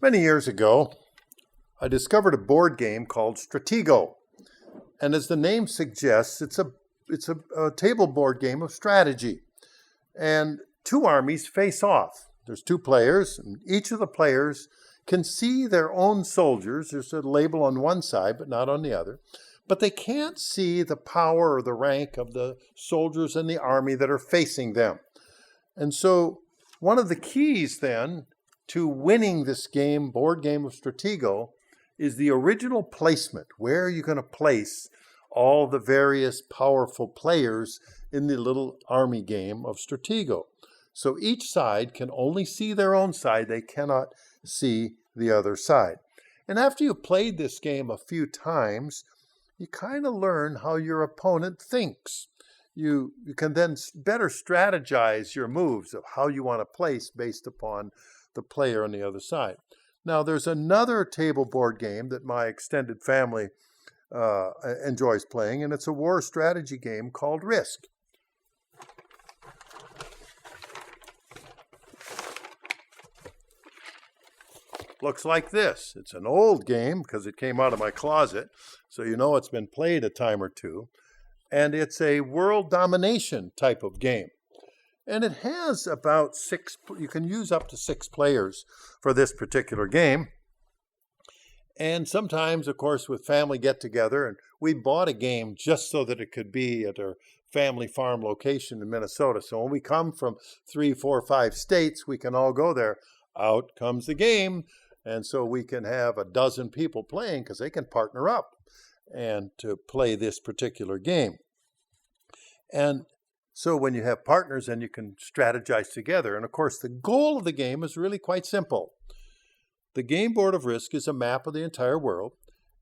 Many years ago, I discovered a board game called Stratego. And as the name suggests, it's a table board game of strategy. And two armies face off. There's two players, and each of the players can see their own soldiers. There's a label on one side, but not on the other. But they can't see the power or the rank of the soldiers in the army that are facing them. And so one of the keys then to winning this board game of Stratego, is the original placement. Where are you going to place all the various powerful players in the little army game of Stratego? So each side can only see their own side. They cannot see the other side. And after you've played this game a few times, you kind of learn how your opponent thinks. You can then better strategize your moves of how you want to place based upon the player on the other side. Now, there's another table board game that my extended family enjoys playing, and it's a war strategy game called Risk. Looks like this. It's an old game because it came out of my closet, so you know it's been played a time or two. And it's a world domination type of game. And it has about you can use up to 6 players for this particular game. And sometimes, of course, with family get-together, and we bought a game just so that it could be at our family farm location in Minnesota. So when we come from 3, 4, 5 states, we can all go there. Out comes the game. And so we can have a dozen people playing because they can partner up and to play this particular game. And so when you have partners, then you can strategize together. And of course, the goal of the game is really quite simple. The game board of Risk is a map of the entire world,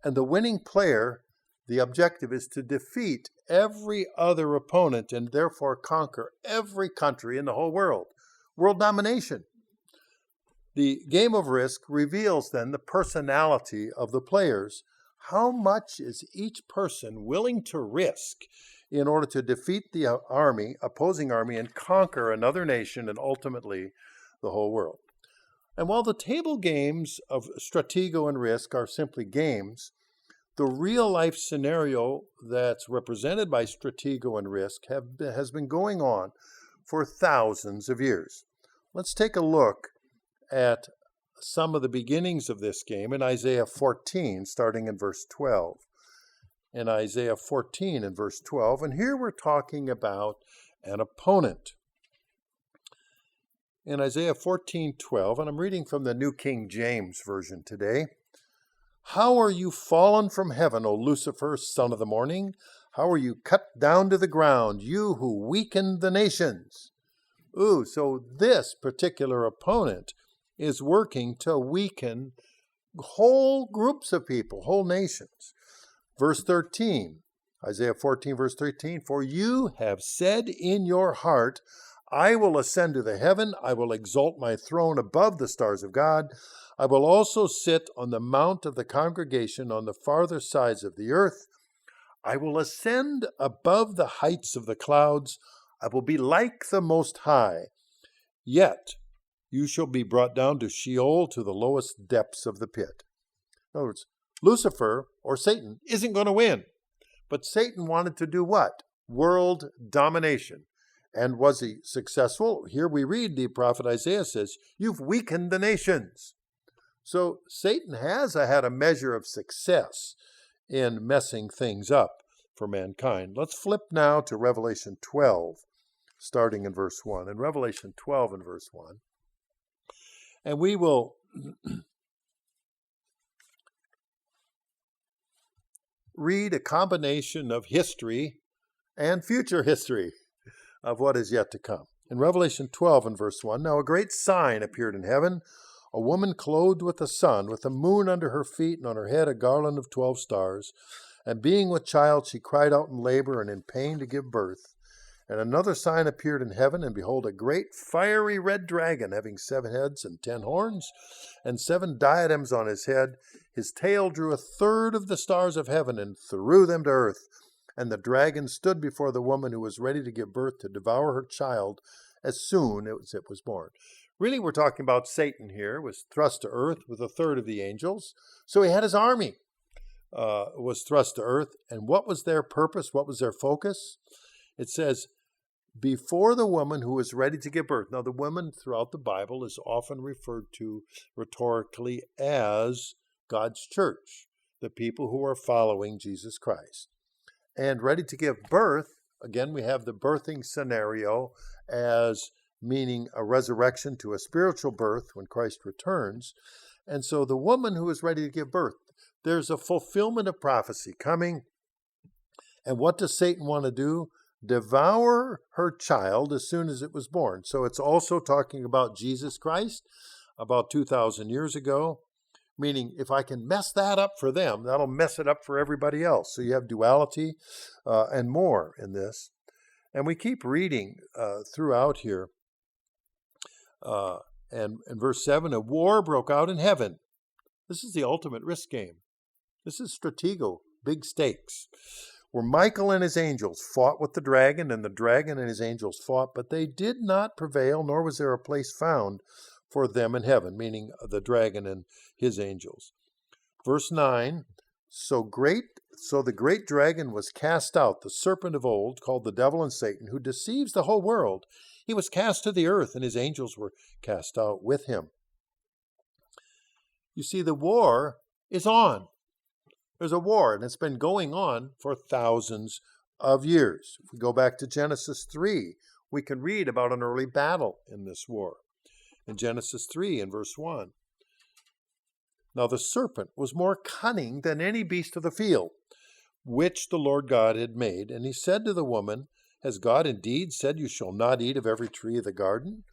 and the winning player, the objective is to defeat every other opponent and therefore conquer every country in the whole world. World domination. The game of Risk reveals then the personality of the players. How much is each person willing to risk in order to defeat the opposing army, and conquer another nation and ultimately the whole world? And while the table games of Stratego and Risk are simply games, the real-life scenario that's represented by Stratego and Risk has been going on for thousands of years. Let's take a look at some of the beginnings of this game in Isaiah 14, starting in verse 12. In Isaiah 14 and verse 12, and here we're talking about an opponent. In Isaiah 14:12, and I'm reading from the New King James Version today. How are you fallen from heaven, O Lucifer, son of the morning? How are you cut down to the ground, you who weakened the nations? So this particular opponent is working to weaken whole groups of people, whole nations. Verse 13, Isaiah 14, verse 13, for you have said in your heart, I will ascend to the heaven, I will exalt my throne above the stars of God. I will also sit on the mount of the congregation on the farther sides of the earth. I will ascend above the heights of the clouds. I will be like the Most High. Yet you shall be brought down to Sheol, to the lowest depths of the pit. In other words, Lucifer, or Satan, isn't going to win. But Satan wanted to do what? World domination. And was he successful? Here we read the prophet Isaiah says, you've weakened the nations. So Satan has had a measure of success in messing things up for mankind. Let's flip now to Revelation 12, starting in verse 1. In Revelation 12 and verse 1. And we will read a combination of history and future history of what is yet to come. In Revelation 12 and verse 1, now a great sign appeared in heaven, a woman clothed with the sun, with the moon under her feet, and on her head a garland of 12 stars. And being with child, she cried out in labor and in pain to give birth. And another sign appeared in heaven, and behold, a great fiery red dragon, having 7 heads and 10 horns, and 7 diadems on his head. His tail drew 1/3 of the stars of heaven and threw them to earth. And the dragon stood before the woman who was ready to give birth to devour her child as soon as it was born. Really, we're talking about Satan here, was thrust to earth with a third of the angels. So he had his army, was thrust to earth. And what was their purpose? What was their focus? It says, before the woman who was ready to give birth. Now, the woman throughout the Bible is often referred to rhetorically as God's church, the people who are following Jesus Christ. And ready to give birth, again, we have the birthing scenario as meaning a resurrection to a spiritual birth when Christ returns. And so the woman who is ready to give birth, there's a fulfillment of prophecy coming. And what does Satan want to do? Devour her child as soon as it was born. So it's also talking about Jesus Christ about 2,000 years ago, meaning if I can mess that up for them, that'll mess it up for everybody else. So you have duality and more in this. And we keep reading throughout here. And in verse 7, a war broke out in heaven. This is the ultimate risk game. This is stratego, big stakes, where Michael and his angels fought with the dragon, and the dragon and his angels fought, but they did not prevail, nor was there a place found for them in heaven, meaning the dragon and his angels. Verse 9, so the great dragon was cast out, the serpent of old, called the devil and Satan, who deceives the whole world. He was cast to the earth, and his angels were cast out with him. You see, the war is on. There's a war, and it's been going on for thousands of years. If we go back to Genesis 3, we can read about an early battle in this war. In Genesis 3, in verse 1. Now the serpent was more cunning than any beast of the field, which the Lord God had made. And he said to the woman, has God indeed said you shall not eat of every tree of the garden?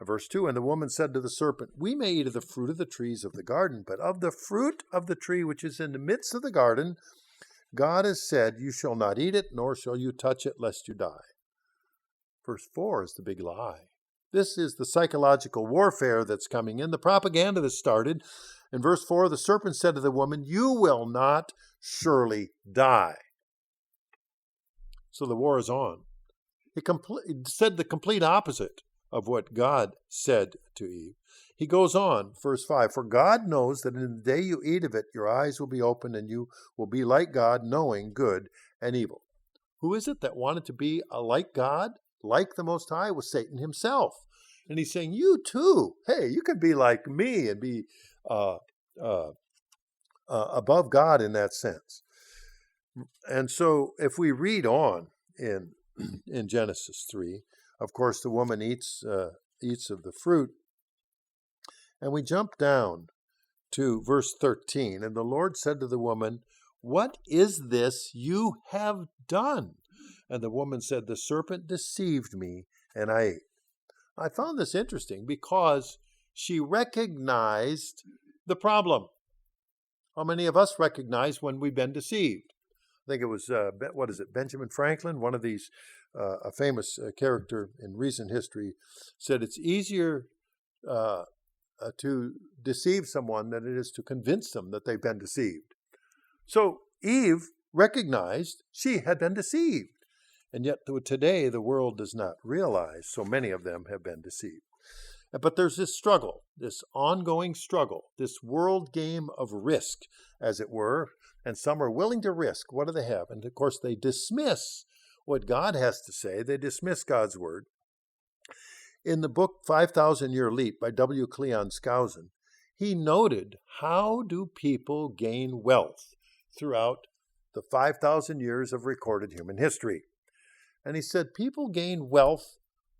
Verse 2, and the woman said to the serpent, we may eat of the fruit of the trees of the garden, but of the fruit of the tree which is in the midst of the garden, God has said, you shall not eat it, nor shall you touch it, lest you die. Verse 4 is the big lie. This is the psychological warfare that's coming in, the propaganda that started. In verse 4, the serpent said to the woman, you will not surely die. So the war is on. It said the complete opposite of what God said to Eve. He goes on, verse 5, for God knows that in the day you eat of it, your eyes will be opened and you will be like God, knowing good and evil. Who is it that wanted to be like God, like the Most High? It was Satan himself. And he's saying, you too, hey, you could be like me and be above God in that sense. And so if we read on in Genesis 3, of course, the woman eats of the fruit. And we jump down to verse 13. And the Lord said to the woman, what is this you have done? And the woman said, the serpent deceived me, and I ate. I found this interesting because she recognized the problem. How many of us recognize when we've been deceived? I think it was, Benjamin Franklin, one of these, a famous character in recent history, said it's easier to deceive someone than it is to convince them that they've been deceived. So Eve recognized she had been deceived. And yet today the world does not realize so many of them have been deceived. But there's this struggle, this ongoing struggle, this world game of risk, as it were. And some are willing to risk. What do they have? And of course, they dismiss what God has to say. They dismiss God's word. In the book 5,000 Year Leap by W. Cleon Skousen, he noted how do people gain wealth throughout the 5,000 years of recorded human history. And he said people gain wealth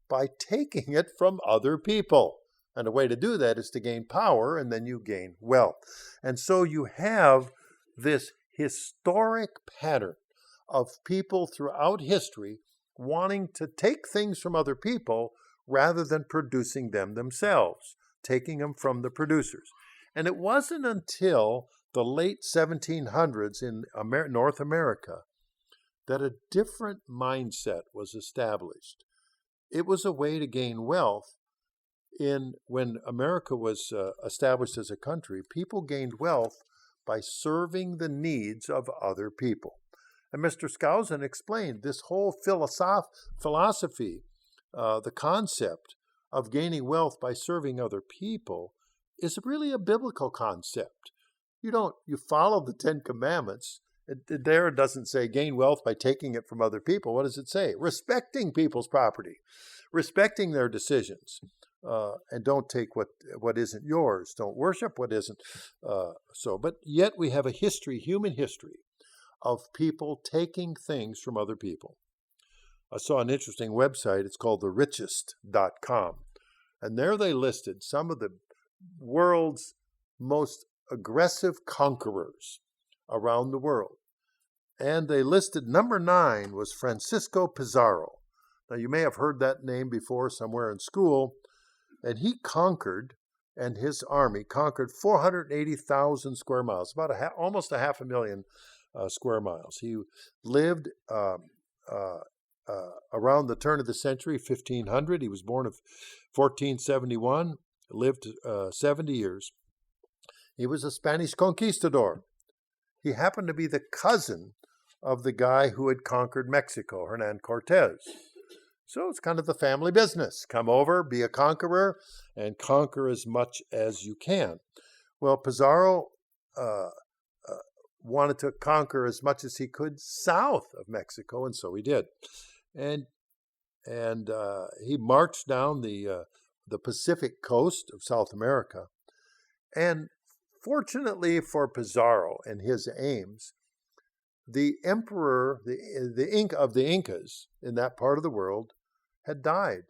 by taking it from other people. And a way to do that is to gain power, and then you gain wealth. And so you have this historic pattern of people throughout history wanting to take things from other people rather than producing them themselves, taking them from the producers. And it wasn't until the late 1700s in North America that a different mindset was established. It was a way to gain wealth. When America was established as a country, people gained wealth by serving the needs of other people. And Mr. Skousen explained this whole philosophy, the concept of gaining wealth by serving other people is really a biblical concept. You follow the Ten Commandments. It doesn't say gain wealth by taking it from other people. What does it say? Respecting people's property, respecting their decisions, and don't take what isn't yours. Don't worship what isn't But yet we have a human history, of people taking things from other people. I saw an interesting website. It's called therichest.com. And there they listed some of the world's most aggressive conquerors around the world. And they listed number 9 was Francisco Pizarro. Now, you may have heard that name before somewhere in school. And he conquered, and his army conquered 480,000 square miles, about almost 500,000 square miles. He lived around the turn of the century, 1500. He was born in 1471, lived 70 years. He was a Spanish conquistador. He happened to be the cousin of the guy who had conquered Mexico, Hernan Cortez. So it's kind of the family business. Come over, be a conqueror, and conquer as much as you can. Well, Pizarro wanted to conquer as much as he could south of Mexico, and so he did. And he marched down the Pacific coast of South America. And fortunately for Pizarro and his aims, the emperor, of the Incas in that part of the world, had died,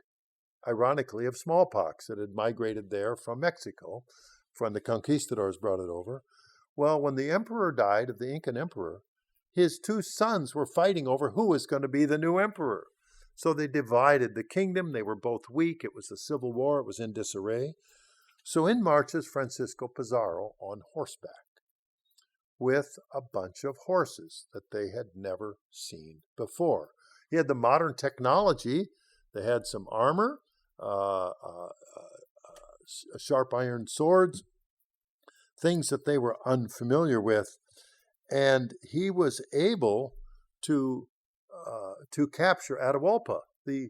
ironically, of smallpox that had migrated there from Mexico, when the conquistadors brought it over. Well, when the emperor died, of the Incan emperor, his 2 sons were fighting over who was going to be the new emperor. So they divided the kingdom. They were both weak. It was a civil war. It was in disarray. So in marches Francisco Pizarro on horseback with a bunch of horses that they had never seen before. He had the modern technology. They had some armor, sharp iron swords, things that they were unfamiliar with. And he was able to capture Atahualpa, the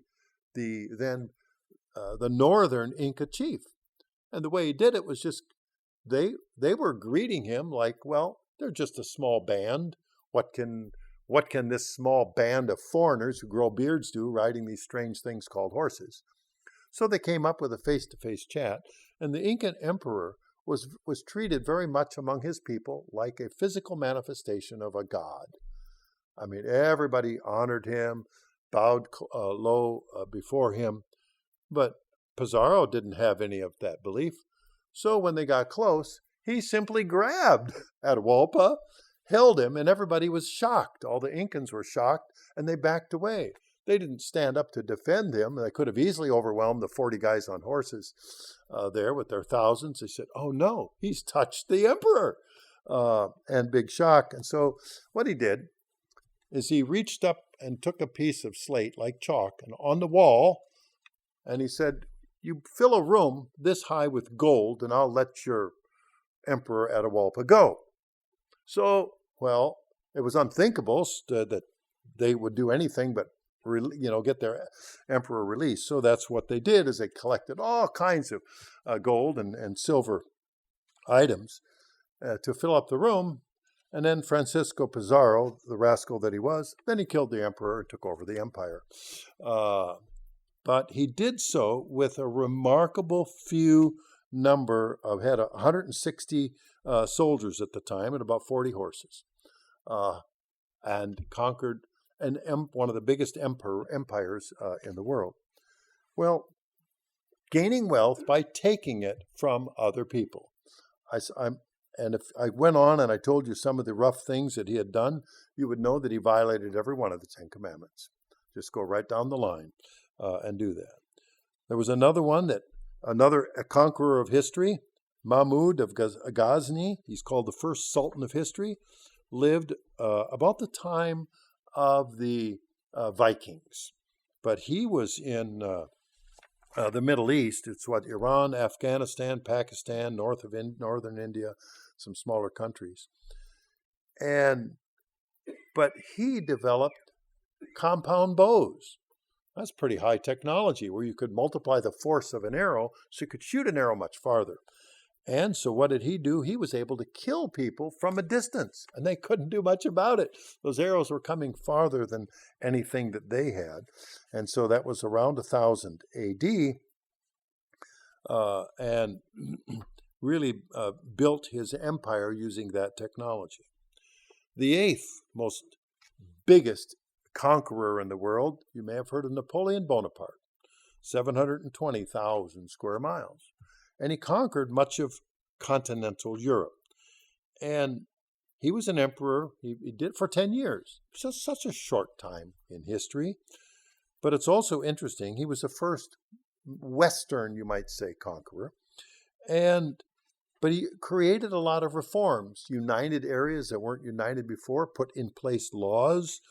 northern Inca chief. And the way he did it was just, they were greeting him like, well, they're just a small band. What can this small band of foreigners who grow beards do, riding these strange things called horses? So they came up with a face-to-face chat, and the Incan emperor was treated very much among his people like a physical manifestation of a god. I mean, everybody honored him, bowed low before him, but Pizarro didn't have any of that belief. So when they got close, he simply grabbed Atahualpa, held him, and everybody was shocked. All the Incans were shocked, and they backed away. They didn't stand up to defend him. They could have easily overwhelmed the 40 guys on horses there with their thousands. They said, oh no, he's touched the emperor, and big shock. And so what he did is he reached up and took a piece of slate like chalk and on the wall, and he said, you fill a room this high with gold, and I'll let your Emperor Atahualpa go. So, well, it was unthinkable that they would do anything but get their emperor released. So that's what they did, is they collected all kinds of gold and silver items to fill up the room. And then Francisco Pizarro, the rascal that he was, then he killed the emperor and took over the empire. But he did so with a remarkable few number of, had 160 soldiers at the time and about 40 horses, and conquered one of the biggest empires in the world. Well, gaining wealth by taking it from other people. And if I went on and I told you some of the rough things that he had done, you would know that he violated every one of the 10 Commandments. Just go right down the line and do that. There was another one a conqueror of history, Mahmud of Ghazni. He's called the first Sultan of history. Lived about the time of the Vikings, but he was in the Middle East. It's Iran, Afghanistan, Pakistan, northern India, some smaller countries. But he developed compound bows. That's pretty high technology where you could multiply the force of an arrow so you could shoot an arrow much farther. And so what did he do? He was able to kill people from a distance, and they couldn't do much about it. Those arrows were coming farther than anything that they had. And so that was around 1000 AD, and really built his empire using that technology. The eighth most biggest conqueror in the world, you may have heard of Napoleon Bonaparte, 720,000 square miles. And he conquered much of continental Europe. And he was an emperor. He did it for 10 years. Just such a short time in history. But it's also interesting, he was the first Western, you might say, conqueror. But he created a lot of reforms, united areas that weren't united before, put in place laws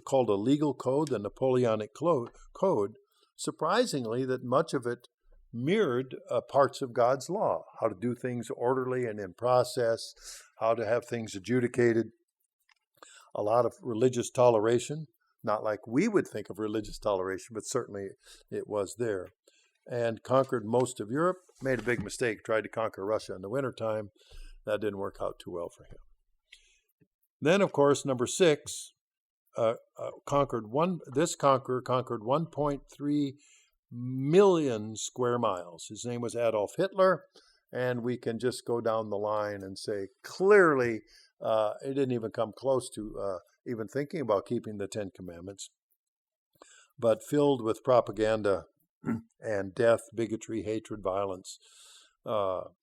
called a legal code, the Napoleonic Code. Surprisingly, that much of it mirrored parts of God's law, how to do things orderly and in process, how to have things adjudicated, a lot of religious toleration, not like we would think of religious toleration, but certainly it was there, and conquered most of Europe, made a big mistake, tried to conquer Russia in the wintertime. That didn't work out too well for him. Then, of course, number 6, this conqueror conquered 1.3 million square miles. His name was Adolf Hitler, and we can just go down the line and say clearly he didn't even come close to even thinking about keeping the 10 Commandments, but filled with propaganda and death, bigotry, hatred, violence.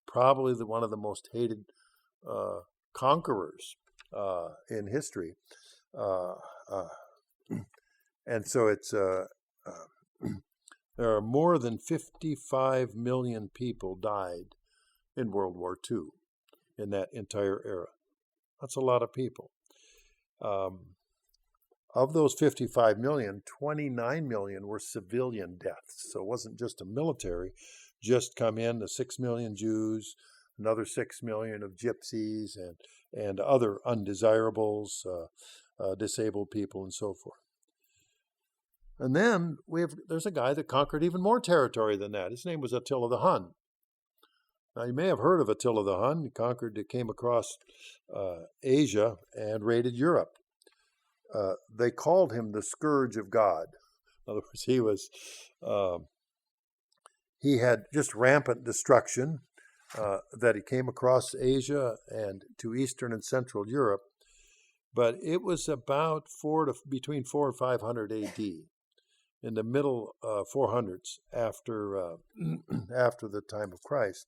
Probably one of the most hated conquerors in history. And so it's there are more than 55 million people died in World War II in that entire era. That's a lot of people. Of those 55 million, 29 million were civilian deaths. So it wasn't just a military, just come in, the 6 million Jews, another 6 million of gypsies and other undesirables, disabled people and so forth. And then there's a guy that conquered even more territory than that. His name was Attila the Hun. Now, you may have heard of Attila the Hun. He came across Asia and raided Europe. They called him the Scourge of God. In other words, he had just rampant destruction that he came across Asia and to Eastern and Central Europe. But it was about between 400 and 500 A.D., in the middle 400s after the time of Christ.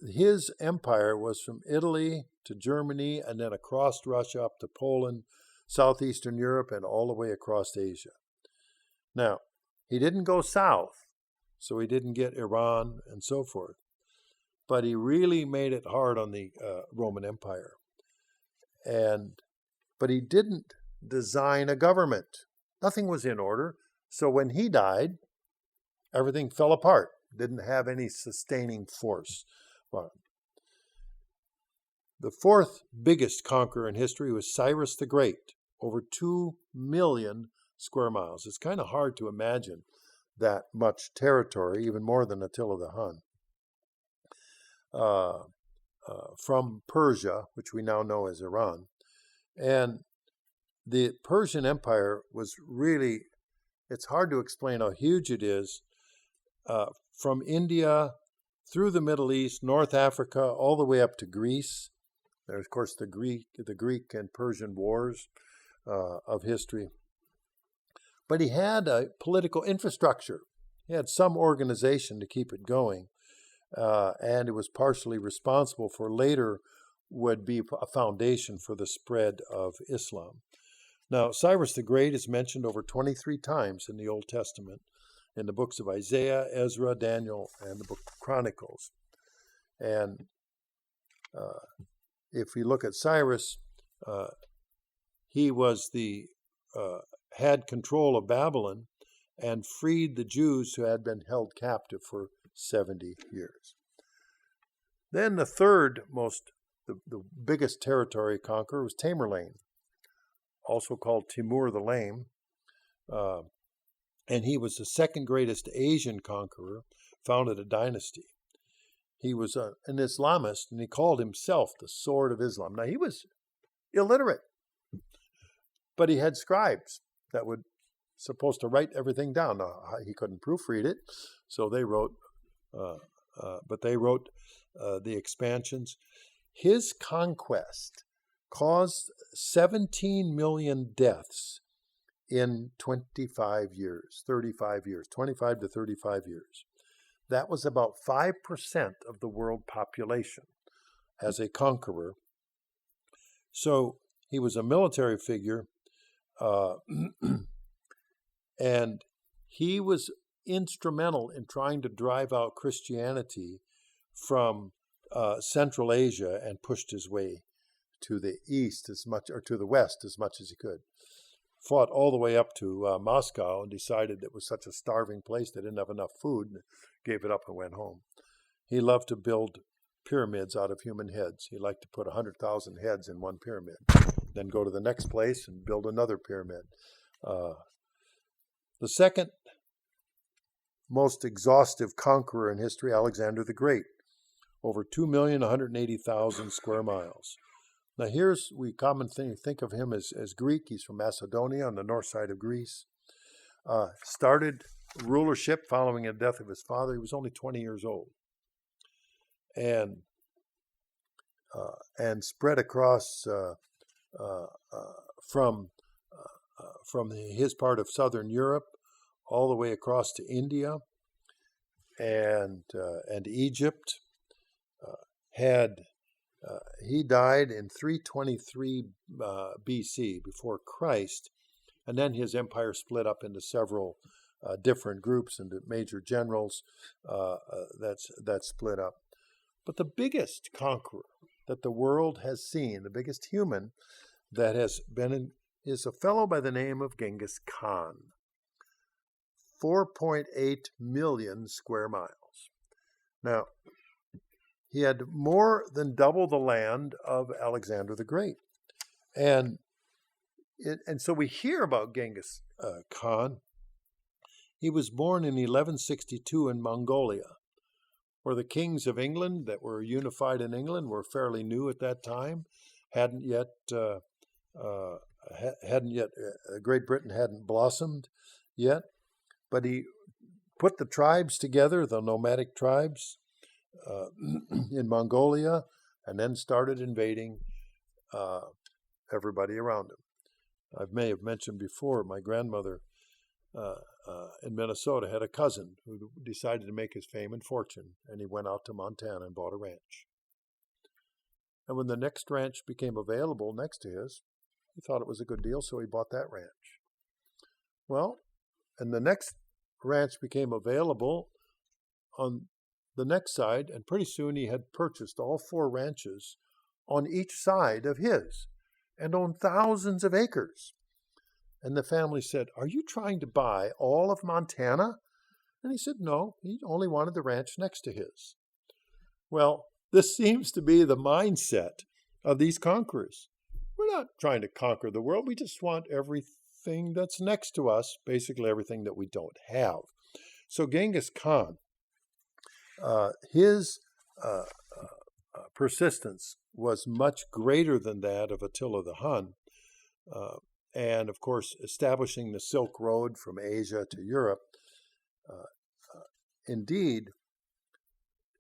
His empire was from Italy to Germany and then across Russia up to Poland, southeastern Europe, and all the way across Asia. Now, he didn't go south, so he didn't get Iran and so forth, but he really made it hard on the Roman Empire. But he didn't design a government. Nothing was in order. So when he died, everything fell apart. Didn't have any sustaining force. Well, the fourth biggest conqueror in history was Cyrus the Great, over 2 million square miles. It's kind of hard to imagine that much territory, even more than Attila the Hun, from Persia, which we now know as Iran. And the Persian Empire was really, it's hard to explain how huge it is, from India through the Middle East, North Africa, all the way up to Greece. There's, of course, the Greek and Persian wars of history. But he had a political infrastructure. He had some organization to keep it going, and it was partially responsible for later would be a foundation for the spread of Islam. Now, Cyrus the Great is mentioned over 23 times in the Old Testament, in the books of Isaiah, Ezra, Daniel, and the book of Chronicles. And if we look at Cyrus, he was had control of Babylon and freed the Jews who had been held captive for 70 years. Then the biggest territory conqueror was Tamerlane, also called Timur the Lame. and he was the second greatest Asian conqueror, founded a dynasty. He was an Islamist, and he called himself the Sword of Islam. Now, he was illiterate, but he had scribes that were supposed to write everything down. Now, he couldn't proofread it, so they wrote, the expansions. His conquest caused 17 million deaths in 25 years, 35 years, 25 to 35 years. That was about 5% of the world population as a conqueror. So he was a military figure, and he was instrumental in trying to drive out Christianity from Central Asia and pushed his way to the east to the west as much as he could. Fought all the way up to Moscow and decided it was such a starving place they didn't have enough food, and gave it up and went home. He loved to build pyramids out of human heads. He liked to put 100,000 heads in one pyramid, then go to the next place and build another pyramid. The second most exhaustive conqueror in history, Alexander the Great, over 2,180,000 square miles. Now we commonly think of him as Greek. He's from Macedonia on the north side of Greece. Started rulership following the death of his father. He was only 20 years old. And spread across from his part of southern Europe all the way across to India and Egypt. He died in 323 BC, before Christ, and then his empire split up into several different groups, into major generals that split up. But the biggest conqueror that the world has seen, the biggest human that has been is a fellow by the name of Genghis Khan. 4.8 million square miles. Now, he had more than double the land of Alexander the Great. And so we hear about Genghis Khan. He was born in 1162 in Mongolia, where the kings of England that were unified in England were fairly new at that time. Great Britain hadn't blossomed yet, but he put the tribes together, the nomadic tribes, in Mongolia, and then started invading everybody around him. I may have mentioned before, my grandmother in Minnesota had a cousin who decided to make his fame and fortune, and he went out to Montana and bought a ranch. And when the next ranch became available next to his, he thought it was a good deal, so he bought that ranch. Well, and the next ranch became available on the next side, and pretty soon he had purchased all 4 ranches on each side of his and owned thousands of acres. And the family said, "Are you trying to buy all of Montana?" And he said, no, he only wanted the ranch next to his. Well, this seems to be the mindset of these conquerors. We're not trying to conquer the world. We just want everything that's next to us, basically everything that we don't have. So Genghis Khan, his persistence was much greater than that of Attila the Hun. And of course, establishing the Silk Road from Asia to Europe. Indeed,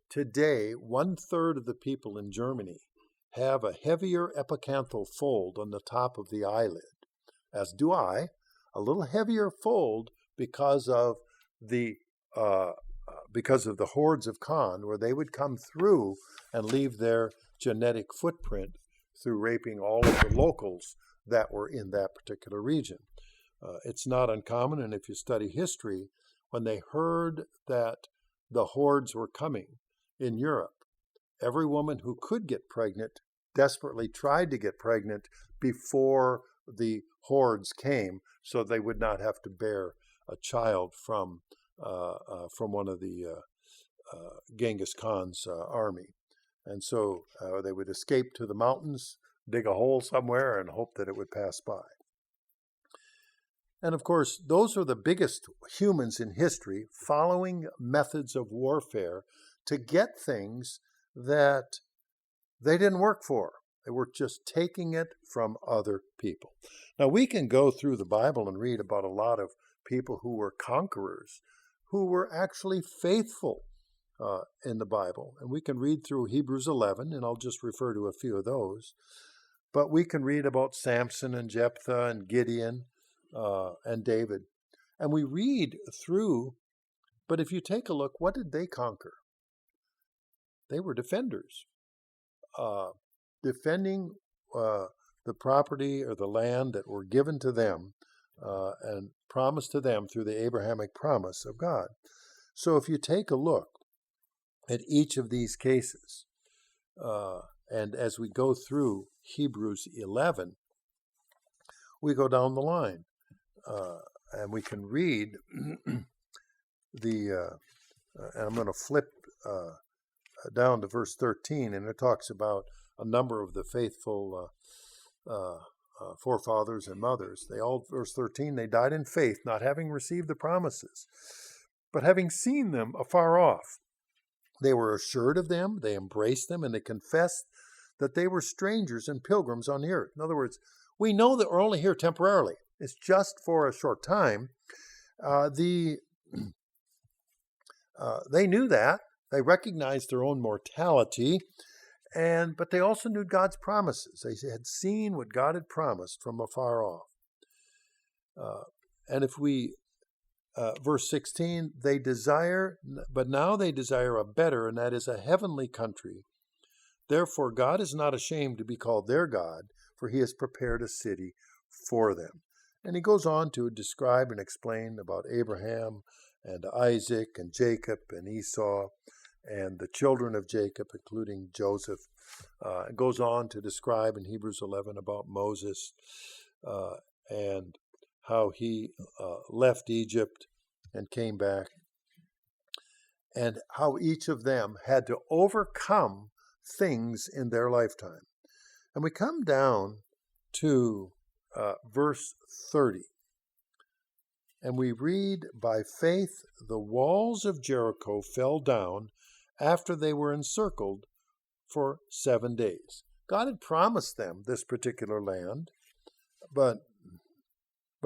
today, 1/3 of the people in Germany have a heavier epicantral fold on the top of the eyelid, as do I, a little heavier fold because of the hordes of Khan, where they would come through and leave their genetic footprint through raping all of the locals that were in that particular region. It's not uncommon, and if you study history, when they heard that the hordes were coming in Europe, every woman who could get pregnant desperately tried to get pregnant before the hordes came, so they would not have to bear a child from one of the Genghis Khan's army. And so they would escape to the mountains, dig a hole somewhere, and hope that it would pass by. And of course, those are the biggest humans in history, following methods of warfare to get things that they didn't work for. They were just taking it from other people. Now, we can go through the Bible and read about a lot of people who were conquerors, who were actually faithful in the Bible. And we can read through Hebrews 11, and I'll just refer to a few of those. But we can read about Samson and Jephthah and Gideon and David. And we read through, but if you take a look, what did they conquer? They were defenders. Defending the property or the land that were given to them and promised to them through the Abrahamic promise of God. So if you take a look at each of these cases, and as we go through Hebrews 11, we go down the line, and we can read and I'm going to flip down to verse 13, and it talks about a number of the faithful forefathers and mothers. They all, verse 13, they died in faith, not having received the promises, but having seen them afar off. They were assured of them, they embraced them, and they confessed that they were strangers and pilgrims on the earth. In other words, we know that we're only here temporarily. It's just for a short time. They knew that. They recognized their own mortality, but they also knew God's promises. They had seen what God had promised from afar off. And if we, verse 16, but now they desire a better, and that is a heavenly country. Therefore, God is not ashamed to be called their God, for he has prepared a city for them. And he goes on to describe and explain about Abraham and Isaac and Jacob and Esau and the children of Jacob, including Joseph. It goes on to describe in Hebrews 11 about Moses and how he left Egypt and came back, and how each of them had to overcome things in their lifetime. And we come down to verse 30. And we read, by faith the walls of Jericho fell down after they were encircled for 7 days. God had promised them this particular land, but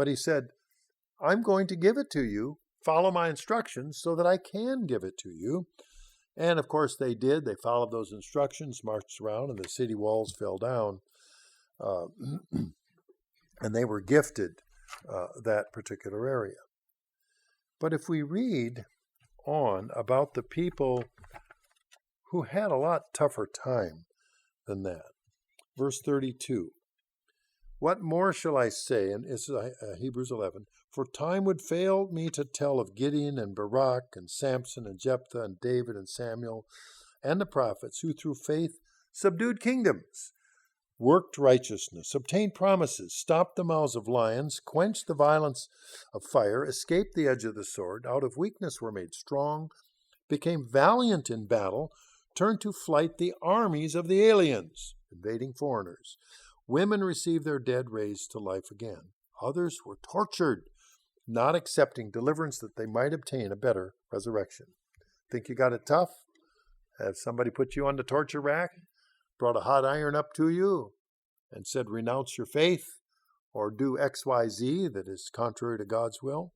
he said, I'm going to give it to you. Follow my instructions so that I can give it to you. And of course they did. They followed those instructions, marched around, and the city walls fell down. And they were gifted that particular area. But if we read on about the people who had a lot tougher time than that, verse 32, what more shall I say? And it's Hebrews 11. For time would fail me to tell of Gideon and Barak and Samson and Jephthah and David and Samuel and the prophets who through faith subdued kingdoms, worked righteousness, obtained promises, stopped the mouths of lions, quenched the violence of fire, escaped the edge of the sword, out of weakness were made strong, became valiant in battle, turned to flight the armies of the aliens, invading foreigners. Women received their dead raised to life again. Others were tortured, not accepting deliverance that they might obtain a better resurrection. Think you got it tough? Have somebody put you on the torture rack, brought a hot iron up to you, and said, renounce your faith, or do X, Y, Z that is contrary to God's will?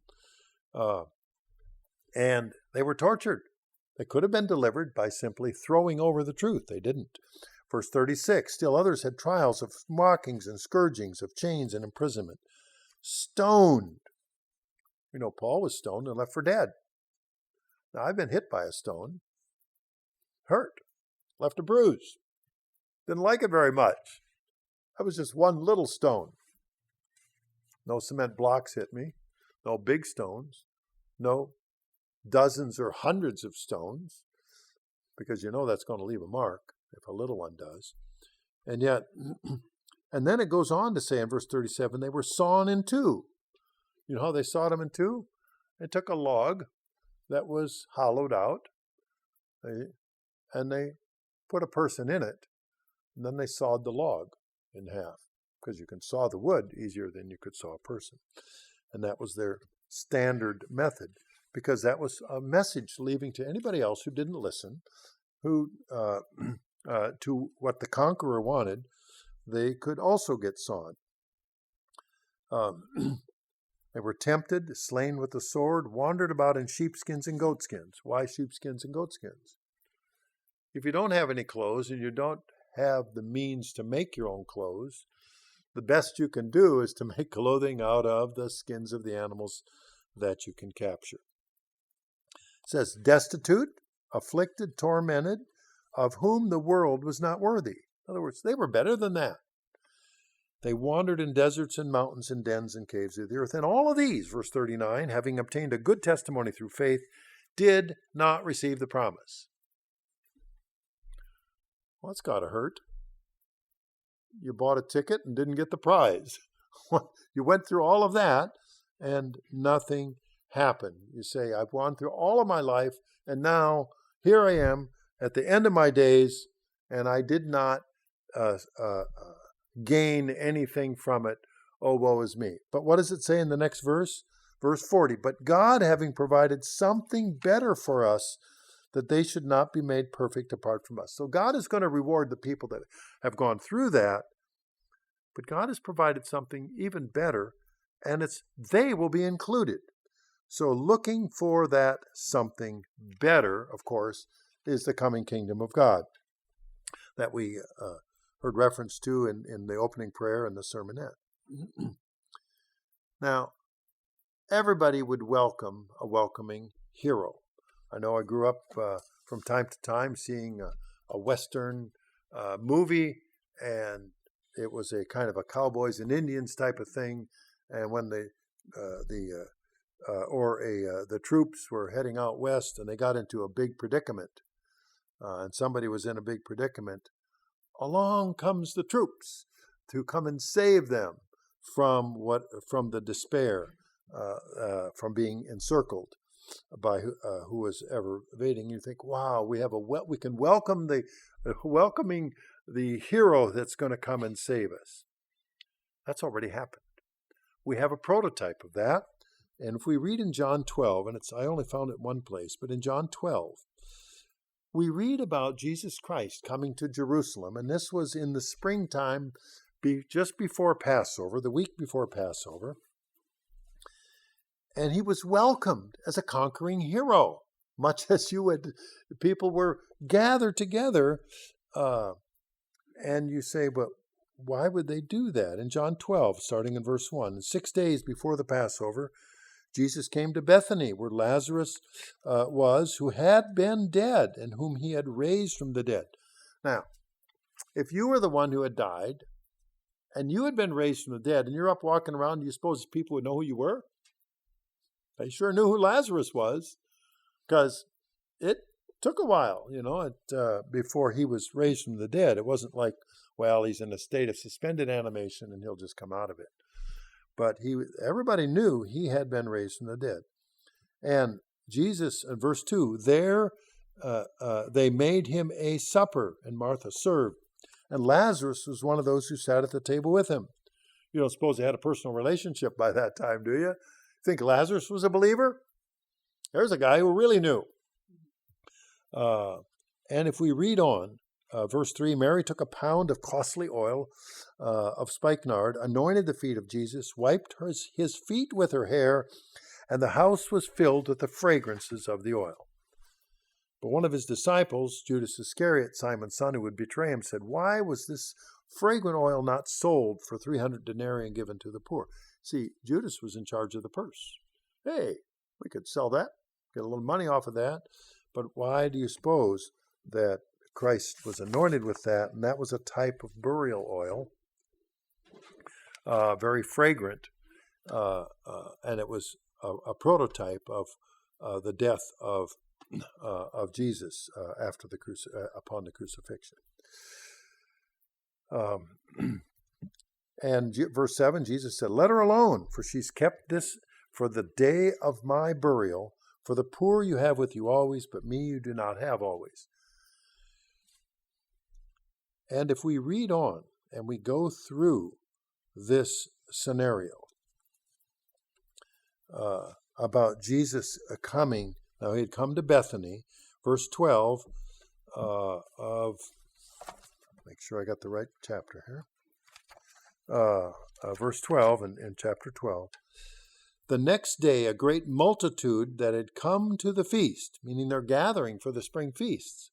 And they were tortured. They could have been delivered by simply throwing over the truth. They didn't. Verse 36, still others had trials of mockings and scourgings, of chains and imprisonment. Stoned. You know, Paul was stoned and left for dead. Now, I've been hit by a stone. Hurt. Left a bruise. Didn't like it very much. That was just one little stone. No cement blocks hit me. No big stones. No dozens or hundreds of stones. Because you know that's going to leave a mark if a little one does. And yet, and then it goes on to say in verse 37, they were sawn in two. You know how they sawed them in two? They took a log that was hollowed out, and they put a person in it, and then they sawed the log in half, because you can saw the wood easier than you could saw a person. And that was their standard method, because that was a message leaving to anybody else who didn't listen, who to what the conqueror wanted, they could also get sawn. They were tempted, slain with the sword, wandered about in sheepskins and goatskins. Why sheepskins and goatskins? If you don't have any clothes and you don't have the means to make your own clothes, the best you can do is to make clothing out of the skins of the animals that you can capture. It says, destitute, afflicted, tormented, of whom the world was not worthy. In other words, they were better than that. They wandered in deserts and mountains and dens and caves of the earth. And all of these, verse 39, having obtained a good testimony through faith, did not receive the promise. Well, that's got to hurt. You bought a ticket and didn't get the prize. You went through all of that and nothing happened. You say, I've gone through all of my life and now here I am at the end of my days and I did not gain anything from it. Oh, woe is me. But what does it say in the next verse? Verse 40, but God having provided something better for us, that they should not be made perfect apart from us. So God is going to reward the people that have gone through that, but God has provided something even better, and they will be included. So looking for that something better, of course, is the coming kingdom of God that we heard reference to in the opening prayer and the sermonette. Now, everybody would welcome a welcoming hero. I know I grew up from time to time seeing a Western movie, and it was a kind of a cowboys and Indians type of thing. And when the troops were heading out west and they got into a big predicament, and somebody was in a big predicament, along comes the troops to come and save them from the despair, from being encircled by who was ever evading. You think, wow, we can welcome welcoming the hero that's going to come and save us. That's already happened. We have a prototype of that, and if we read in John 12, and I only found it one place, but in John 12, we read about Jesus Christ coming to Jerusalem, and this was in the springtime, just before Passover, the week before Passover. And he was welcomed as a conquering hero, much as people were gathered together. And you say, but why would they do that? In John 12, starting in verse 1, 6 days before the Passover, Jesus came to Bethany, where Lazarus was, who had been dead and whom he had raised from the dead. Now, if you were the one who had died and you had been raised from the dead and you're up walking around, do you suppose people would know who you were? They sure knew who Lazarus was, because it took a while, before he was raised from the dead. It wasn't like, well, he's in a state of suspended animation and he'll just come out of it. But everybody knew he had been raised from the dead. And Jesus, in verse 2, there they made him a supper, and Martha served. And Lazarus was one of those who sat at the table with him. You don't suppose they had a personal relationship by that time, do you? Think Lazarus was a believer? There's a guy who really knew. And if we read on, verse 3, Mary took a pound of costly oil of spikenard, anointed the feet of Jesus, wiped his feet with her hair, and the house was filled with the fragrances of the oil. But one of his disciples, Judas Iscariot, Simon's son, who would betray him, said, why was this fragrant oil not sold for 300 denarii and given to the poor? See, Judas was in charge of the purse. Hey, we could sell that, get a little money off of that. But why do you suppose that Christ was anointed with that? And that was a type of burial oil, very fragrant, and it was a prototype of the death of Jesus upon the crucifixion. And verse 7, Jesus said, let her alone, for she's kept this for the day of my burial. For the poor you have with you always, but me you do not have always. And if we read on and we go through this scenario, about Jesus coming. Now, he had come to Bethany, verse 12 make sure I got the right chapter here. Verse 12 in chapter 12. The next day, a great multitude that had come to the feast, meaning they're gathering for the spring feasts,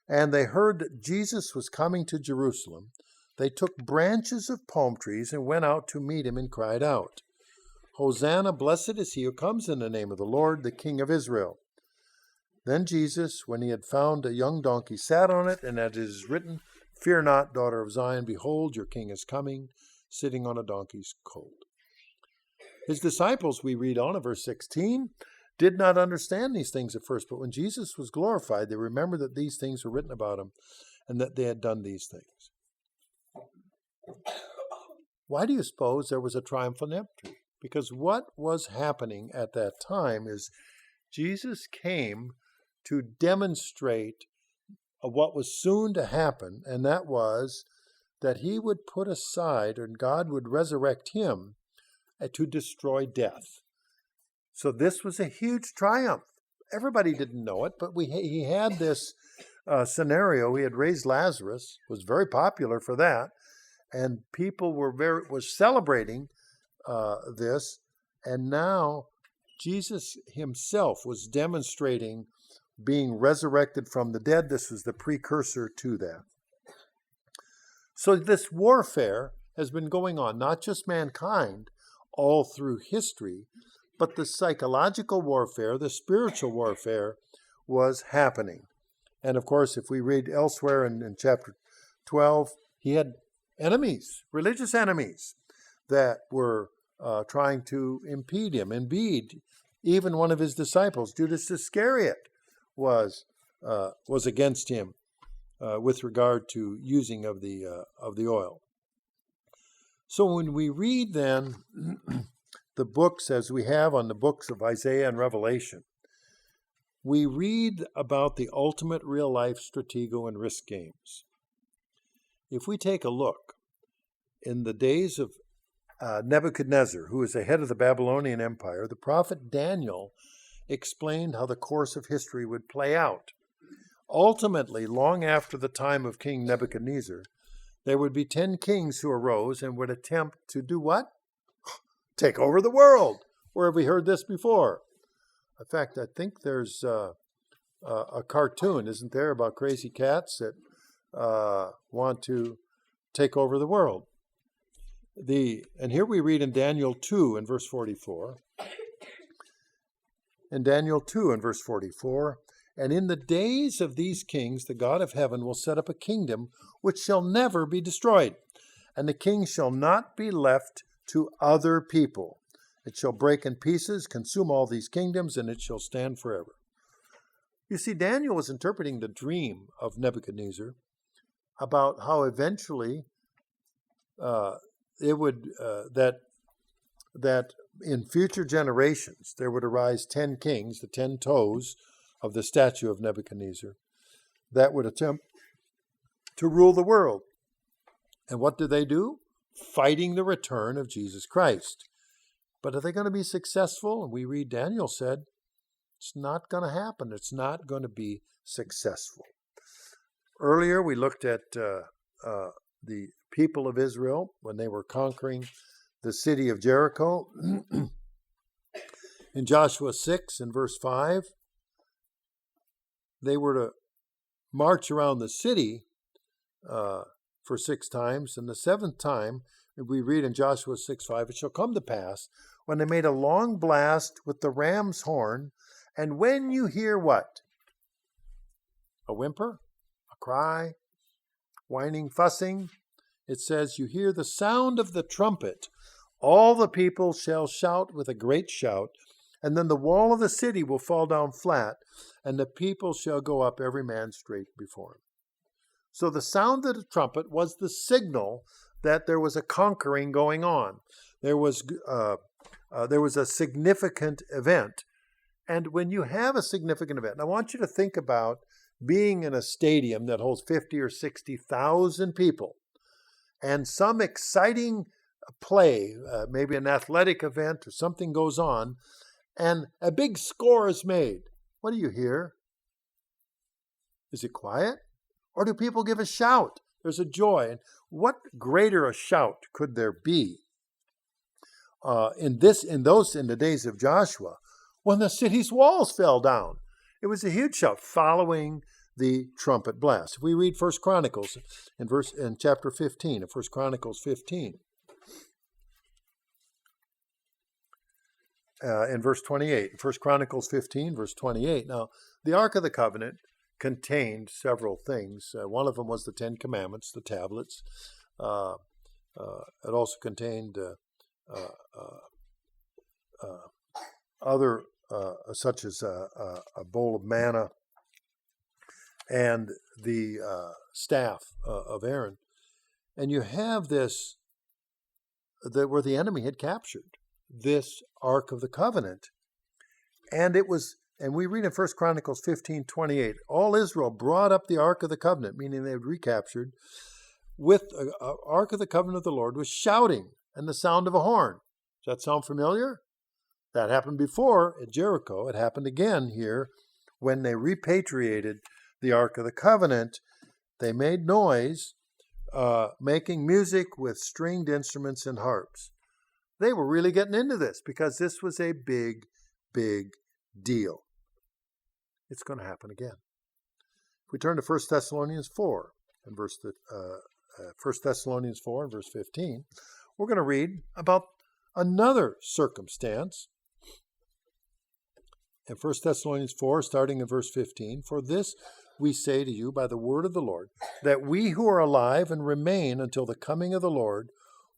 and they heard that Jesus was coming to Jerusalem. They took branches of palm trees and went out to meet him and cried out, Hosanna, blessed is he who comes in the name of the Lord, the King of Israel. Then Jesus, when he had found a young donkey, sat on it, and as it is written, Fear not, daughter of Zion, behold, your king is coming, sitting on a donkey's colt. His disciples, we read on in verse 16, did not understand these things at first, but when Jesus was glorified, they remembered that these things were written about him and that they had done these things. Why do you suppose there was a triumphal entry? Because what was happening at that time is Jesus came to demonstrate what was soon to happen, and that was that he would put aside, and God would resurrect him to destroy death. So this was a huge triumph. Everybody didn't know it, but he had this scenario. He had raised Lazarus, was very popular for that, and people was celebrating this, and now Jesus himself was demonstrating being resurrected from the dead. This was the precursor to that. So this warfare has been going on, not just mankind, all through history, but the psychological warfare, the spiritual warfare was happening. And of course, if we read elsewhere in chapter 12, he had enemies, religious enemies, that were trying to impede him. Indeed, even one of his disciples, Judas Iscariot, was against him with regard to using of the oil. So when we read then the books as we have on the books of Isaiah and Revelation, we read about the ultimate real-life stratego and risk games. If we take a look, in the days of Nebuchadnezzar, who was the head of the Babylonian Empire, the prophet Daniel explained how the course of history would play out. Ultimately, long after the time of King Nebuchadnezzar, there would be 10 kings who arose and would attempt to do what? Take over the world. Where have we heard this before? In fact, I think there's a cartoon, isn't there, about crazy cats that want to take over the world. And here we read in Daniel 2 in verse 44. In Daniel 2 and verse 44, and in the days of these kings, the God of heaven will set up a kingdom which shall never be destroyed, and the king shall not be left to other people. It shall break in pieces, consume all these kingdoms, and it shall stand forever. You see, Daniel was interpreting the dream of Nebuchadnezzar about how eventually it would that in future generations there would arise 10 kings, the 10 toes of the statue of Nebuchadnezzar, that would attempt to rule the world. And what do? Fighting the return of Jesus Christ. But are they going to be successful? And we read Daniel said, it's not going to happen. It's not going to be successful. Earlier we looked at the people of Israel when they were conquering the city of Jericho. In Joshua 6 and verse 5, they were to march around the city for 6 times, and the 7th time, we read in Joshua 6:5, it shall come to pass when they made a long blast with the ram's horn, and when you hear what? A whimper, a cry, whining, fussing. It says, you hear the sound of the trumpet. All the people shall shout with a great shout, and then the wall of the city will fall down flat, and the people shall go up every man straight before him. So the sound of the trumpet was the signal that there was a conquering going on. There was a significant event. And when you have a significant event, I want you to think about being in a stadium that holds 50 or 60,000 people, and some exciting play, maybe an athletic event or something goes on, and a big score is made. What do you hear? Is it quiet? Or do people give a shout? There's a joy. And what greater a shout could there be in the days of Joshua when the city's walls fell down? It was a huge shout following the trumpet blast. If we read 1 Chronicles in chapter 15 of 1 Chronicles 15, in verse 28, 1 Chronicles 15, verse 28. Now, the Ark of the Covenant contained several things. One of them was the Ten Commandments, the tablets. It also contained other, such as a bowl of manna and the staff of Aaron. And you have this, where the enemy had captured this Ark of the Covenant. And we read in 1 Chronicles 15:28, all Israel brought up the Ark of the Covenant, meaning they had recaptured, with the Ark of the Covenant of the Lord, with shouting and the sound of a horn. Does that sound familiar? That happened before at Jericho. It happened again here when they repatriated the Ark of the Covenant. They made noise, making music with stringed instruments and harps. They were really getting into this because this was a big, big deal. It's going to happen again. If we turn to 1 Thessalonians 4 and 1 Thessalonians 4 and verse 15, we're going to read about another circumstance. In 1 Thessalonians 4, starting in verse 15, for this we say to you by the word of the Lord, that we who are alive and remain until the coming of the Lord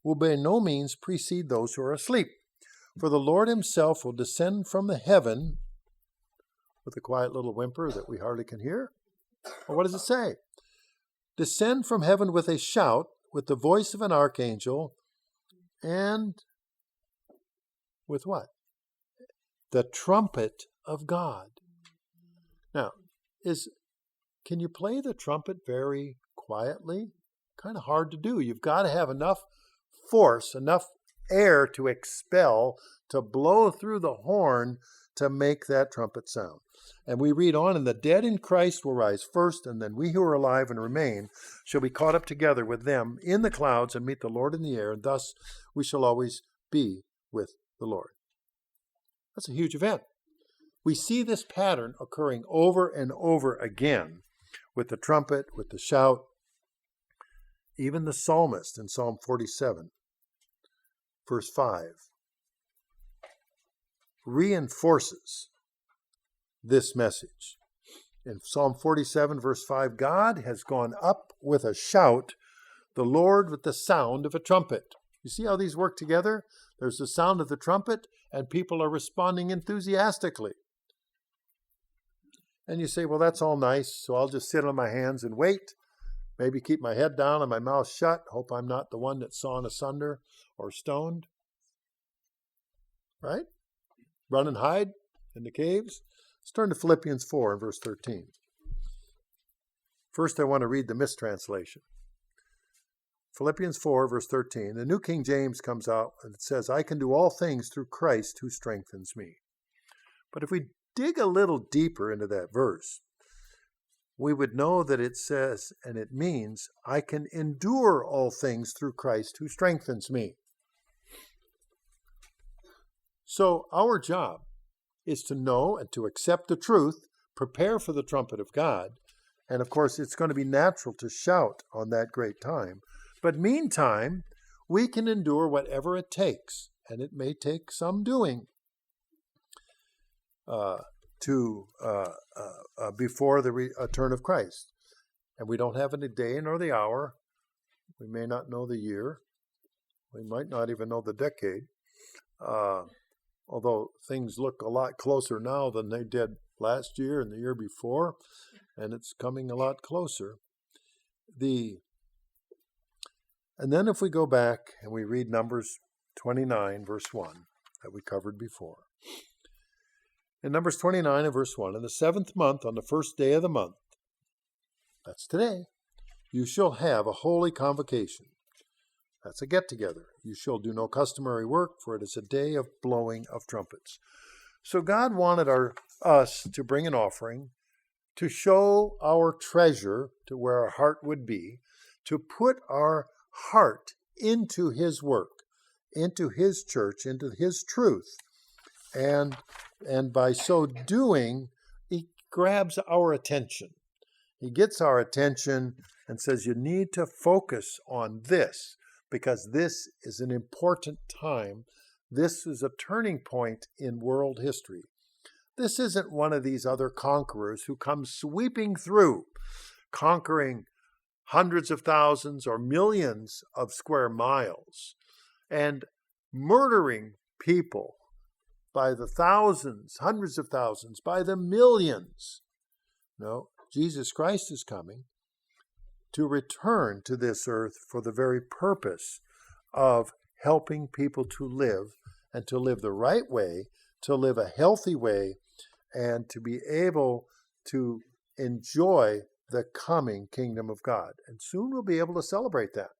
will by no means precede those who are asleep. For the Lord himself will descend from the heaven with a quiet little whimper that we hardly can hear. Or what does it say? Descend from heaven with a shout, with the voice of an archangel, and with what? The trumpet of God. Now, can you play the trumpet very quietly? Kind of hard to do. You've got to have enough force, enough air to expel, to blow through the horn to make that trumpet sound. And we read on, and the dead in Christ will rise first, and then we who are alive and remain shall be caught up together with them in the clouds and meet the Lord in the air, and thus we shall always be with the Lord. That's a huge event. We see this pattern occurring over and over again with the trumpet, with the shout. Even the psalmist in Psalm 47, verse 5, reinforces this message. In Psalm 47, verse 5, God has gone up with a shout, the Lord with the sound of a trumpet. You see how these work together? There's the sound of the trumpet, and people are responding enthusiastically. And you say, well, that's all nice, so I'll just sit on my hands and wait. Maybe keep my head down and my mouth shut. Hope I'm not the one that's sawn asunder or stoned. Right? Run and hide in the caves. Let's turn to Philippians 4 and verse 13. First, I want to read the mistranslation. Philippians 4, verse 13. The New King James comes out and it says, I can do all things through Christ who strengthens me. But if we dig a little deeper into that verse, we would know that it says, and it means, I can endure all things through Christ who strengthens me. So our job is to know and to accept the truth, prepare for the trumpet of God, and of course it's going to be natural to shout on that great time. But meantime, we can endure whatever it takes, and it may take some doing before the return of Christ. And we don't have any day nor the hour. We may not know the year. We might not even know the decade. Although things look a lot closer now than they did last year and the year before, and it's coming a lot closer. And then if we go back and we read Numbers 29, verse 1, that we covered before. In Numbers 29 and verse 1, in the 7th month, on the 1st day of the month, that's today, you shall have a holy convocation. That's a get-together. You shall do no customary work, for it is a day of blowing of trumpets. So God wanted us to bring an offering, to show our treasure to where our heart would be, to put our heart into his work, into his church, into his truth. And by so doing, he grabs our attention. He gets our attention and says, you need to focus on this, because this is an important time. This is a turning point in world history. This isn't one of these other conquerors who come sweeping through, conquering hundreds of thousands or millions of square miles and murdering people by the thousands, hundreds of thousands, by the millions. No, Jesus Christ is coming to return to this earth for the very purpose of helping people to live, and to live the right way, to live a healthy way, and to be able to enjoy the coming kingdom of God. And soon we'll be able to celebrate that.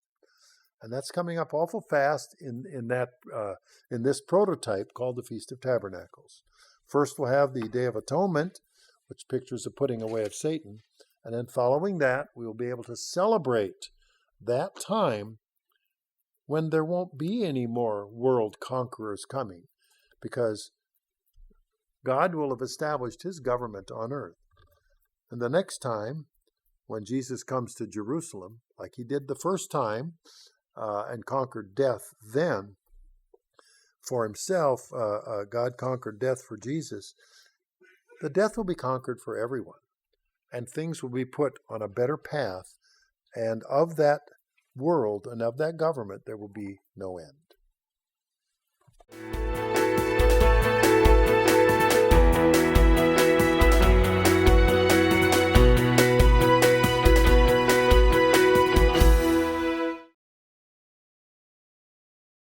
And that's coming up awful fast in this prototype called the Feast of Tabernacles. First we'll have the Day of Atonement, which pictures the putting away of Satan. And then following that, we will be able to celebrate that time when there won't be any more world conquerors coming, because God will have established his government on earth. And the next time, when Jesus comes to Jerusalem, like he did the first time, and conquered death then for himself, God conquered death for Jesus, the death will be conquered for everyone. And things will be put on a better path, and of that world and of that government there will be no end.